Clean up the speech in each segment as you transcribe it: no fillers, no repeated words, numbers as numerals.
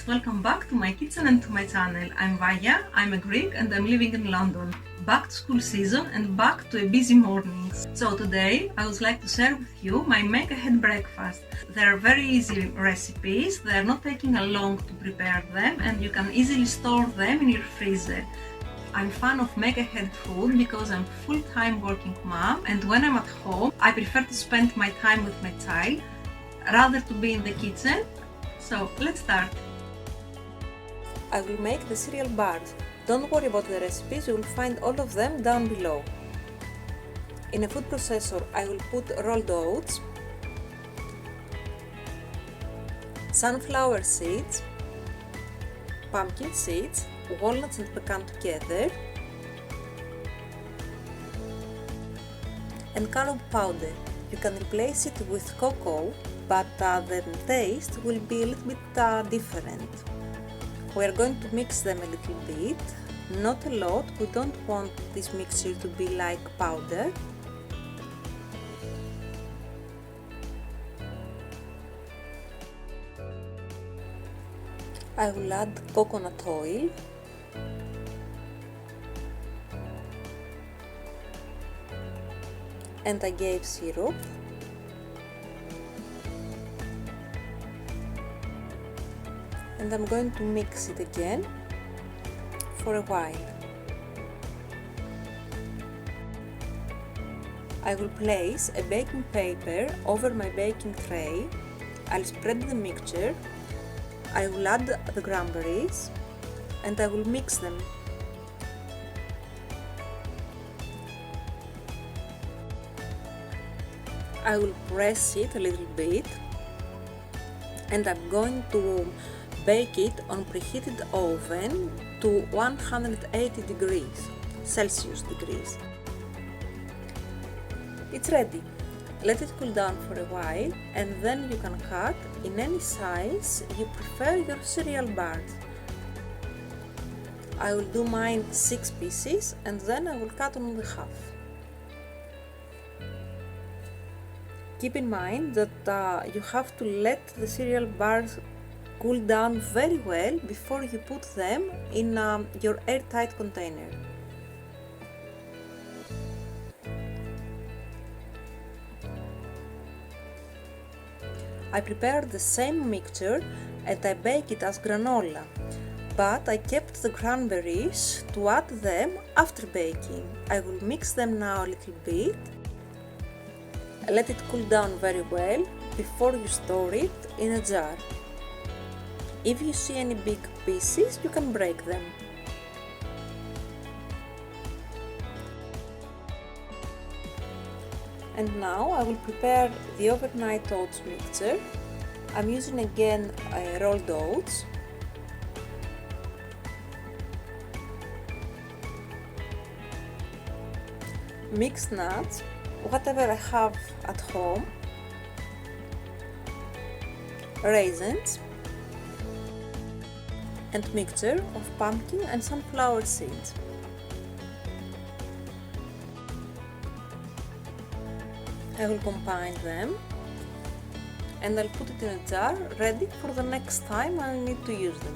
friends, welcome back to my kitchen and to my channel. I'm Vaya, I'm a Greek and I'm living in London. Back to school season and back to a busy mornings. So today I would like to share with you my make ahead breakfast. They are very easy recipes, they are not taking a long to prepare them and you can easily store them in your freezer. I'm a fan of make ahead food because I'm a full-time working mom and when I'm at home I prefer to spend my time with my child rather to be in the kitchen. So let's start. I will make the cereal bars. Don't worry about the recipes, you will find all of them down below. In a food processor I will put rolled oats, sunflower seeds, pumpkin seeds, walnuts and pecan together, and carob powder. You can replace it with cocoa, but the taste will be a little bit different. We are going to mix them a little bit, not a lot, we don't want this mixture to be like powder. I will add coconut oil, and agave syrup, and I'm going to mix it again for a while. I will place a baking paper over my baking tray. I'll spread the mixture. I will add the cranberries and I will mix them. I will press it a little bit and I'm going to bake it on preheated oven to 180 degrees Celsius. It's ready. Let it cool down for a while and then you can cut in any size you prefer your cereal bars. I will do mine 6 pieces and then I will cut them in half. Keep in mind that you have to let the cereal bars cool down very well before you put them in your airtight container. I prepared the same mixture and I bake it as granola, but I kept the cranberries to add them after baking. I will mix them now a little bit. Let it cool down very well before you store it in a jar. If you see any big pieces, you can break them. And now I will prepare the overnight oats mixture. I'm using again rolled oats, mixed nuts, whatever I have at home, raisins, and mixture of pumpkin and sunflower seeds. I will combine them and I'll put it in a jar ready for the next time I need to use them.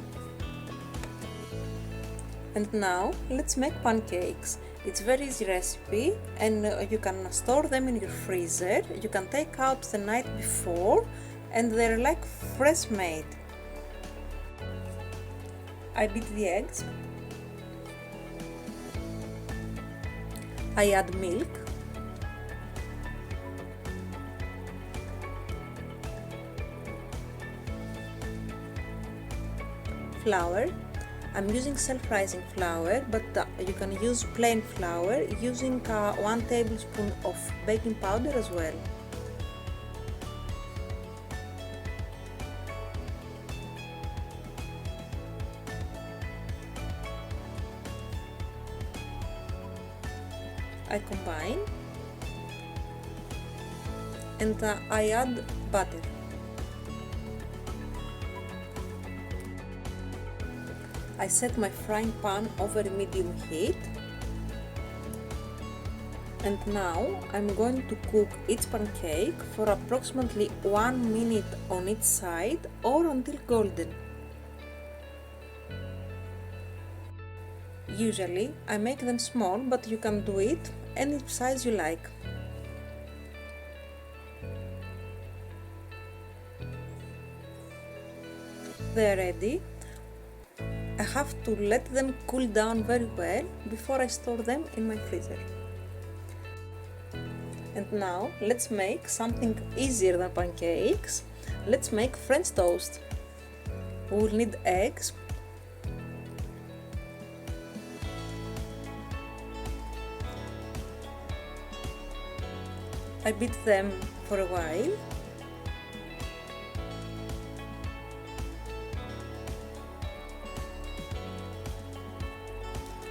And now let's make pancakes. It's a very easy recipe and you can store them in your freezer. You can take out the night before and they're like fresh made. I beat the eggs. I add milk. Flour. I'm using self-rising flour, but you can use plain flour using 1 tablespoon of baking powder as well. I combine and I add butter. I set my frying pan over medium heat and now I'm going to cook each pancake for approximately 1 minute on each side or until golden. Usually I make them small, but you can do it any size you like. They are ready. I have to let them cool down very well before I store them in my freezer. And now let's make something easier than pancakes. Let's make French toast. We will need eggs, I beat them for a while.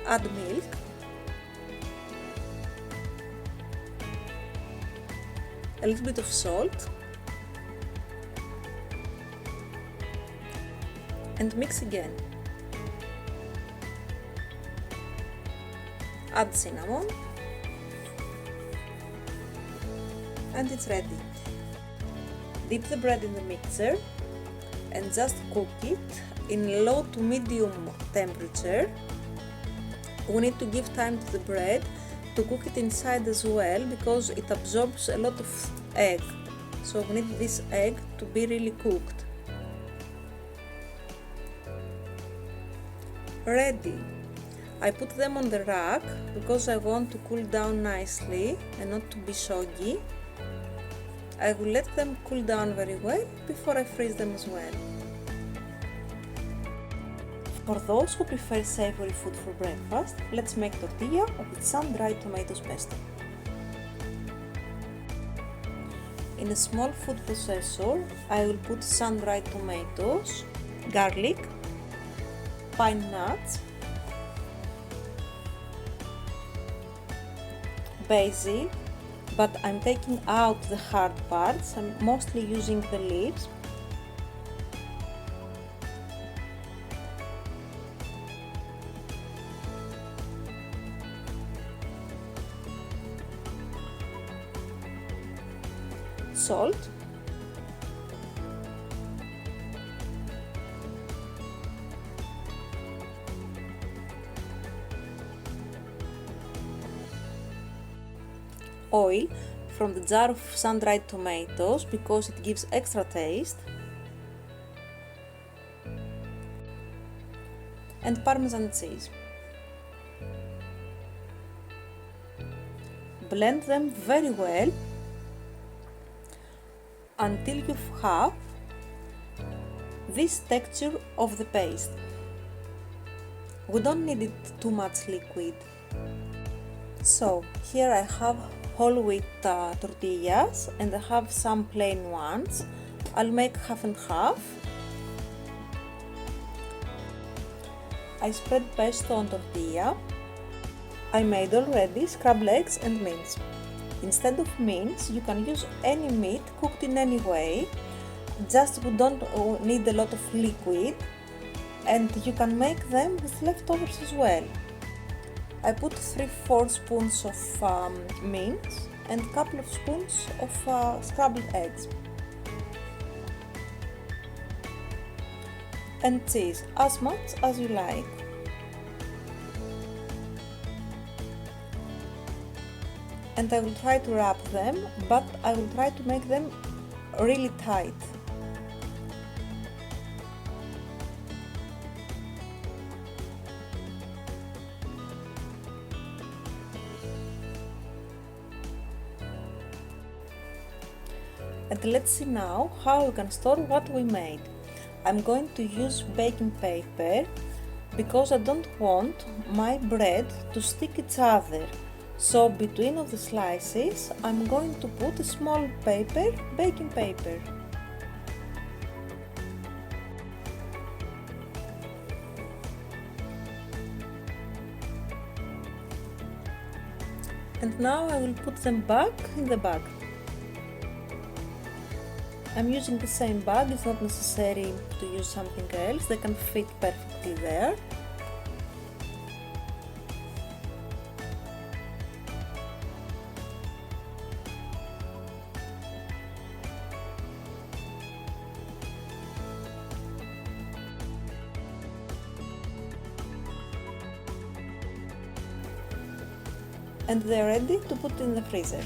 Add milk. A little bit of salt. And mix again. Add cinnamon. And it's ready. Dip the bread in the mixer and just cook it in low to medium temperature. We need to give time to the bread to cook it inside as well, because it absorbs a lot of egg. So we need this egg to be really cooked. Ready. I put them on the rack because I want to cool down nicely and not to be soggy. I will let them cool down very well before I freeze them as well. For those who prefer savory food for breakfast, let's make tortilla with sun-dried tomatoes pesto. In a small food processor, I will put sun-dried tomatoes, garlic, pine nuts, basil, but I'm taking out the hard parts. I'm mostly using the leaves. Salt, oil from the jar of sun-dried tomatoes because it gives extra taste, and Parmesan cheese. Blend them very well until you have this texture of the paste. We don't need it too much liquid. So here I have whole wheat tortillas and I have some plain ones. I'll make half and half. I spread pesto on tortilla. I made already scrambled eggs and mince. Instead of mince, you can use any meat cooked in any way, just we don't need a lot of liquid, and you can make them with leftovers as well. I put 3/4 spoons of mince and a couple of spoons of scrambled eggs. And cheese, as much as you like. And I will try to wrap them, but I will try to make them really tight. And let's see now how we can store what we made. I'm going to use baking paper because I don't want my bread to stick each other. So between of the slices, I'm going to put a small paper, baking paper. And now I will put them back in the bag. I'm using the same bag, it's not necessary to use something else, they can fit perfectly there. and they're ready to put in the freezer.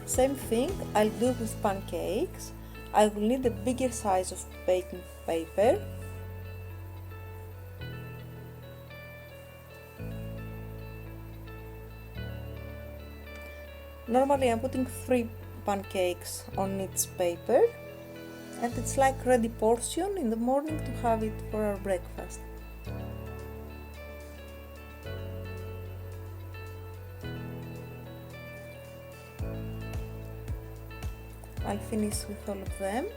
Same thing I'll do with pancakes. I will need a bigger size of baking paper. Normally I'm putting 3 pancakes on each paper, and it's like ready portion in the morning to have it for our breakfast. I'll finish with all of them.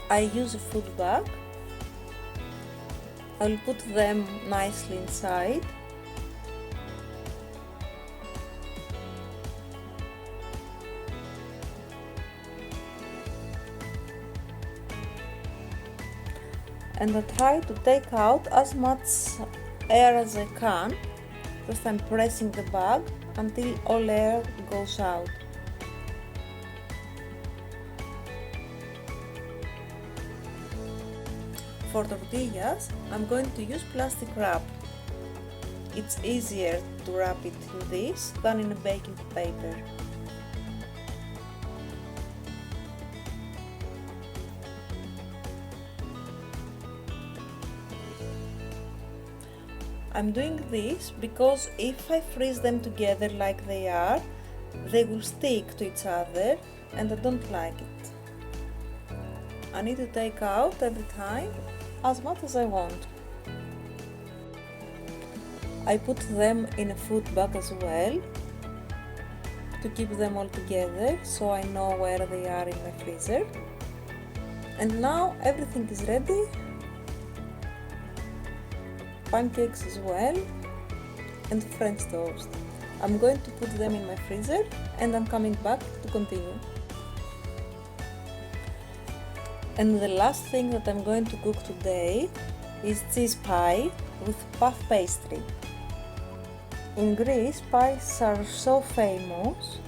I use a food bag. I'll put them nicely inside. And I try to take out as much air as I can. Just I'm pressing the bag until all air goes out. For tortillas, I'm going to use plastic wrap. It's easier to wrap it in this than in a baking paper. I'm doing this because if I freeze them together like they are, they will stick to each other and I don't like it. I need to take out every time as much as I want. I put them in a food bag as well to keep them all together so I know where they are in my freezer. And now everything is ready. Pancakes as well, and French toast. I'm going to put them in my freezer and I'm coming back to continue. And the last thing that I'm going to cook today is cheese pie with puff pastry. In Greece, pies are so famous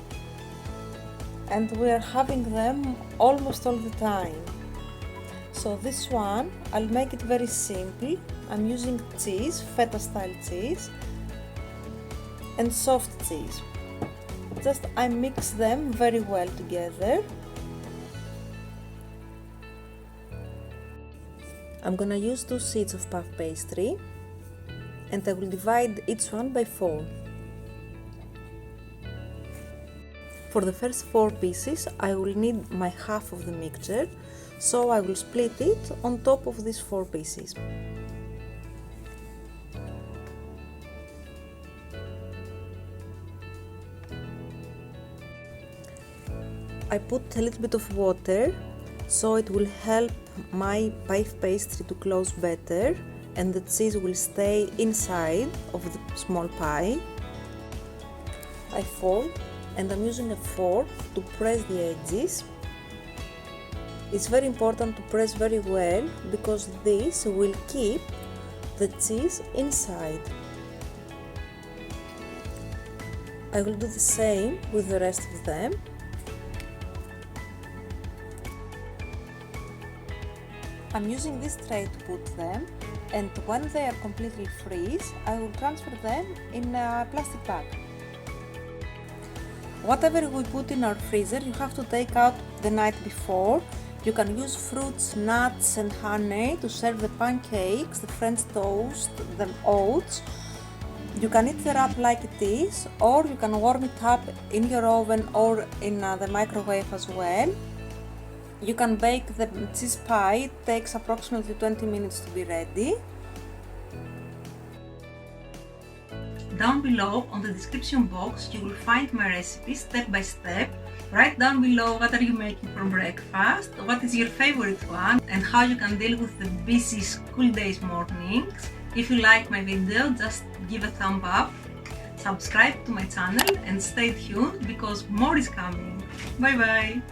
and we are having them almost all the time. So this one, I'll make it very simple. I'm using cheese, feta style cheese, and soft cheese. Just I mix them very well together. I'm gonna use 2 sheets of puff pastry and I will divide each one by 4. For the first 4 pieces, I will need my half of the mixture, so I will split it on top of these 4 pieces. I put a little bit of water so it will help my puff pastry to close better and the cheese will stay inside of the small pie. I fold and I'm using a fork to press the edges. It's very important to press very well because this will keep the cheese inside. I will do the same with the rest of them. I'm using this tray to put them, and when they are completely freeze, I will transfer them in a plastic bag. Whatever we put in our freezer, you have to take out the night before. You can use fruits, nuts and honey to serve the pancakes, the French toast, the oats. You can eat the wrap like it is, or you can warm it up in your oven or in the microwave as well. You can bake the cheese pie, it takes approximately 20 minutes to be ready. Down below on the description box you will find my recipe step by step. Write down below what are you making for breakfast, what is your favorite one, and how you can deal with the busy school days mornings. If you like my video, just give a thumb up, subscribe to my channel and stay tuned because more is coming. Bye bye!